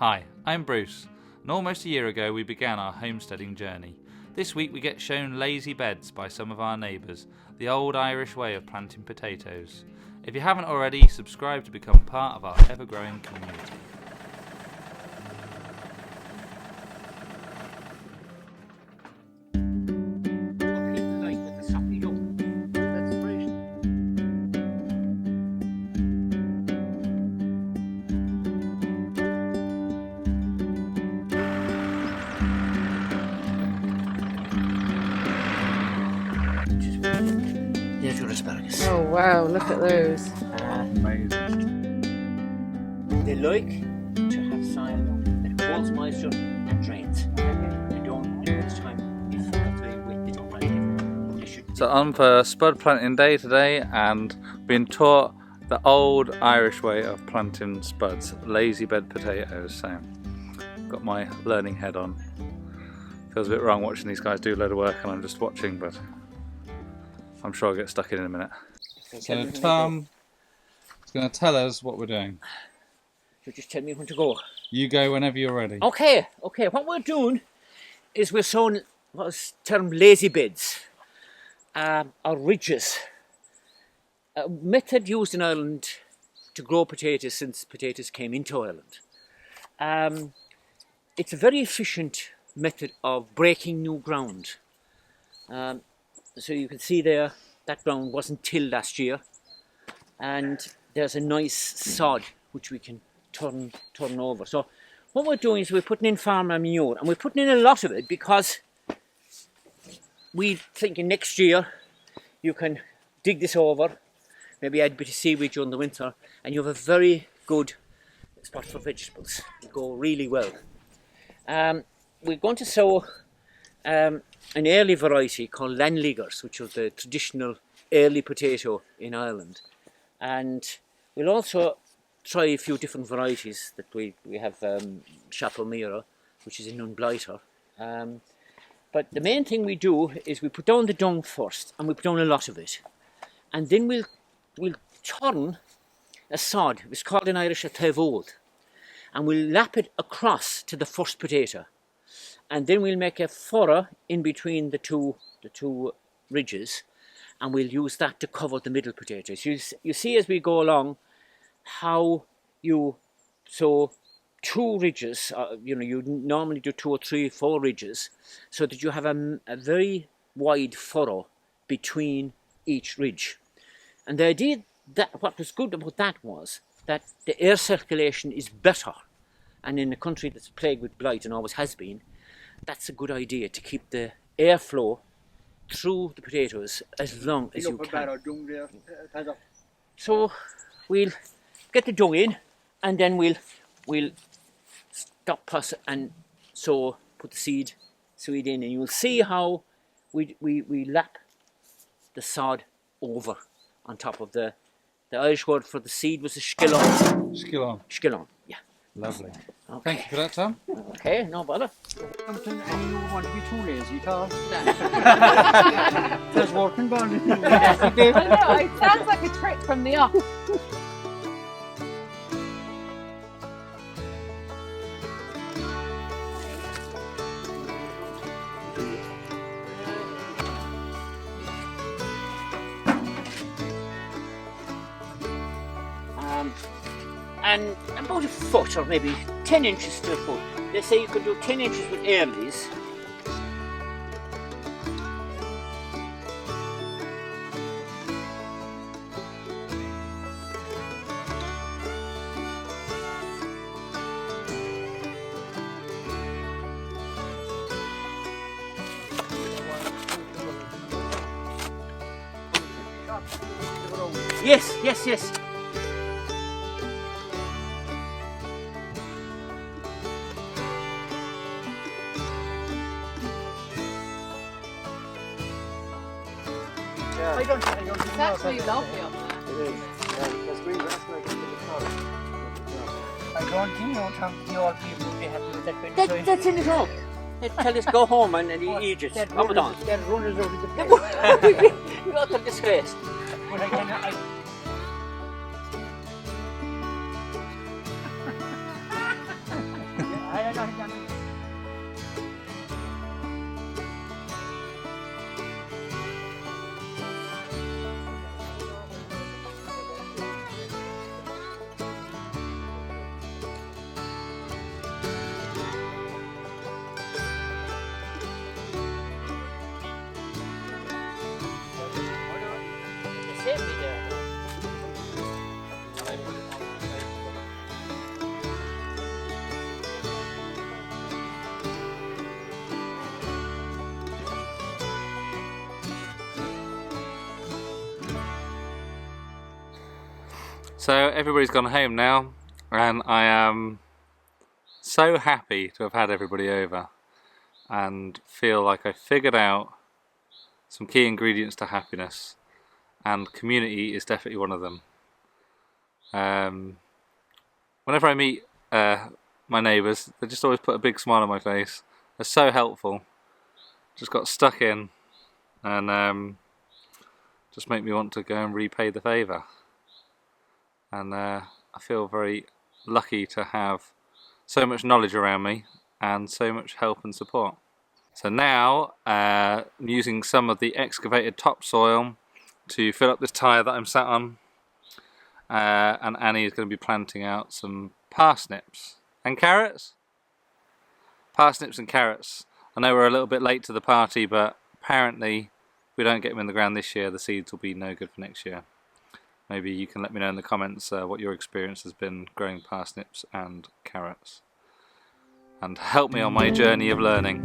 Hi, I'm Bruce, and almost a year ago we began our homesteading journey. This week we get shown lazy beds by some of our neighbours, the old Irish way of planting potatoes. If you haven't already, subscribe to become part of our ever-growing community. Oh wow, look at those. They like to have soil that holds moisture and drains. They don't do this time if it's very wet, they don't like it. They should So on for spud planting day today, and been taught the old Irish way of planting spuds, lazy bed potatoes. So got my learning head on. Feels a bit wrong watching these guys do a load of work and I'm just watching, but I'm sure I'll get stuck in a minute. So Tom is going to tell us what we're doing. You just tell me when to go. You go whenever you're ready. Okay. What we're doing is we're sowing what's termed lazy beds, or ridges. A method used in Ireland to grow potatoes since potatoes came into Ireland. It's a very efficient method of breaking new ground. So you can see there that ground wasn't tilled last year, and there's a nice sod which we can turn over. So what we're doing is we're putting in farm manure, and we're putting in a lot of it because we thinking next year you can dig this over, maybe add a bit of seaweed during the winter, and you have a very good spot for vegetables. They go really well. We're going to sow an early variety called Landleaguers, which was the traditional early potato in Ireland. And we'll also try a few different varieties that we have. Chapel Mira, which is a non-blighter. But the main thing we do is we put down the dung first, and we put down a lot of it. And then we'll turn a sod. It's called in Irish a harboured. And we'll lap it across to the first potato. And then we'll make a furrow in between the two ridges, and we'll use that to cover the middle potatoes. You see as we go along how you sow two ridges. You normally do 2 or 3 or 4 ridges, so that you have a very wide furrow between each ridge. And the idea that what was good about that was that the air circulation is better, and in a country that's plagued with blight and always has been, that's a good idea to keep the airflow through the potatoes as long as you can. So we'll get the dung in, and then we'll stop us and put the seed in, and you'll see how we lap the sod over on top of the Irish word for the seed was a skillon. Skillon, yeah. Lovely. Okay. Thank you for that, Tom. Okay, no bother. Something, and you want to be too lazy, Tom. Just working bond. I know, it sounds like a trick from the off. And about a foot, or maybe 10 inches to a foot. They say you could do 10 inches with earlies. Yes. I don't It's actually lovely up there. It is. There's green grass like in the corner. I don't think the old people would be happy with that bit. That's in it all. They tell us go home and eat it. That Rub it on. runners out of the place. You're not a disgrace. But I So everybody's gone home now, and I am so happy to have had everybody over and feel like I figured out some key ingredients to happiness, and community is definitely one of them. Whenever I meet my neighbours, they just always put a big smile on my face. They're so helpful. Just got stuck in and just make me want to go and repay the favour. And I feel very lucky to have so much knowledge around me and so much help and support. So now I'm using some of the excavated topsoil to fill up this tyre that I'm sat on, and Annie is going to be planting out some parsnips and carrots. Parsnips and carrots. I know we're a little bit late to the party, but apparently if we don't get them in the ground this year, the seeds will be no good for next year. Maybe you can let me know in the comments what your experience has been growing parsnips and carrots, and help me on my journey of learning.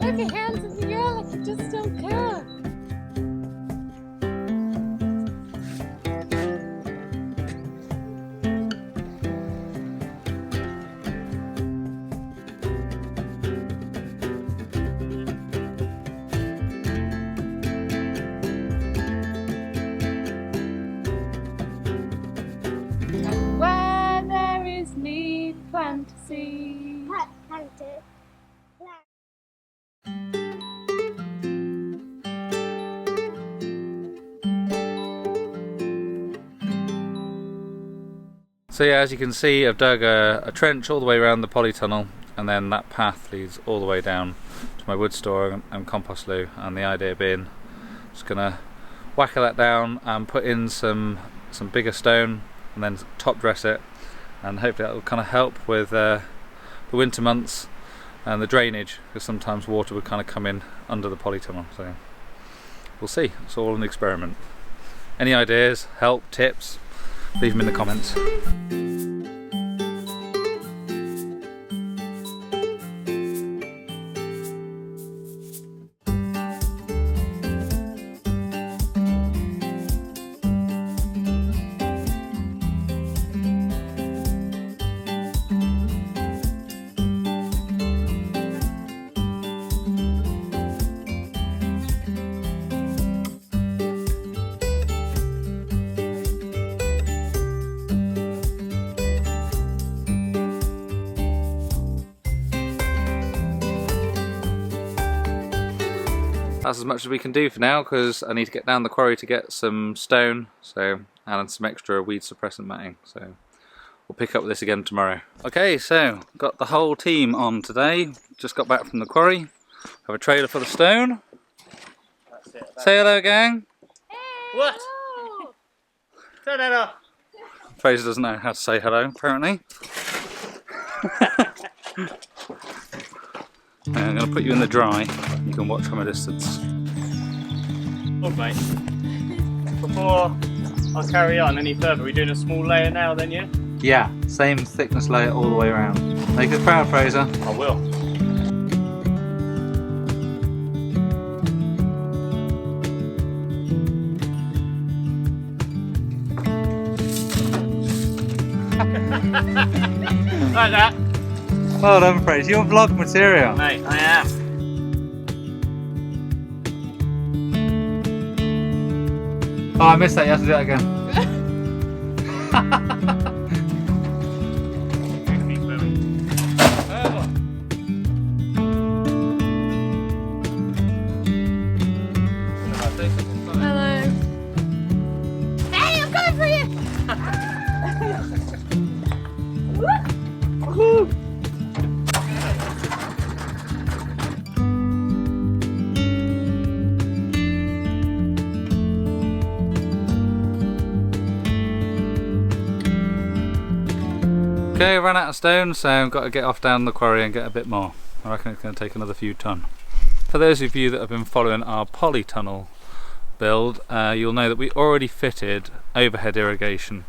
Look, your hands in the air like you just don't care. Where there is need, plant a seed. Plant it. So yeah, as you can see, I've dug a trench all the way around the polytunnel, and then that path leads all the way down to my wood store and compost loo, and the idea being just gonna whacker that down and put in some bigger stone and then top dress it, and hopefully that will kind of help with the winter months and the drainage, because sometimes water would kind of come in under the polytunnel. So we'll see, it's all an experiment. Any ideas, help, tips, leave them in the comments. That's as much as we can do for now, because I need to get down the quarry to get some stone, and some extra weed suppressant matting, so we'll pick up with this again tomorrow. Okay, so got the whole team on today. Just got back from the quarry. Have a trailer for the stone. That's it. Say hello, gang. What? Turn that off. Fraser doesn't know how to say hello, apparently. I'm going to put you in the dry. You can watch from a distance. Oh, mate. Before I carry on any further, we're doing a small layer now then, yeah? Yeah, same thickness layer all the way around. Make us proud, Fraser. I will. Like that. Well done, Fraser. You're vlog material. Mate, I am. Oh, I missed that. You have to do that again. Hello. Hey, I'm coming for you! Okay, ran out of stone, so I've got to get off down the quarry and get a bit more. I reckon it's going to take another few ton. For those of you that have been following our polytunnel build, you'll know that we already fitted overhead irrigation,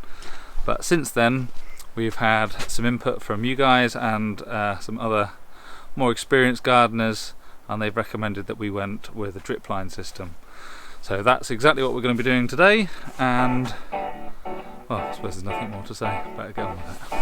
but since then we've had some input from you guys and some other more experienced gardeners, and they've recommended that we went with a drip line system. So that's exactly what we're going to be doing today, and well, I suppose there's nothing more to say. Better get on with it.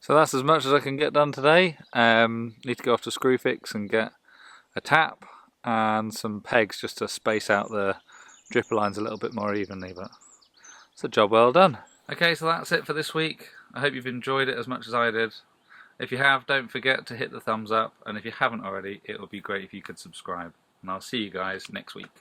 So that's as much as I can get done today. Need to go off to Screwfix and get a tap and some pegs just to space out the dripper lines a little bit more evenly, but it's a job well done. Okay, so that's it for this week. I hope you've enjoyed it as much as I did. If you have, don't forget to hit the thumbs up, and if you haven't already, it would be great if you could subscribe. And I'll see you guys next week.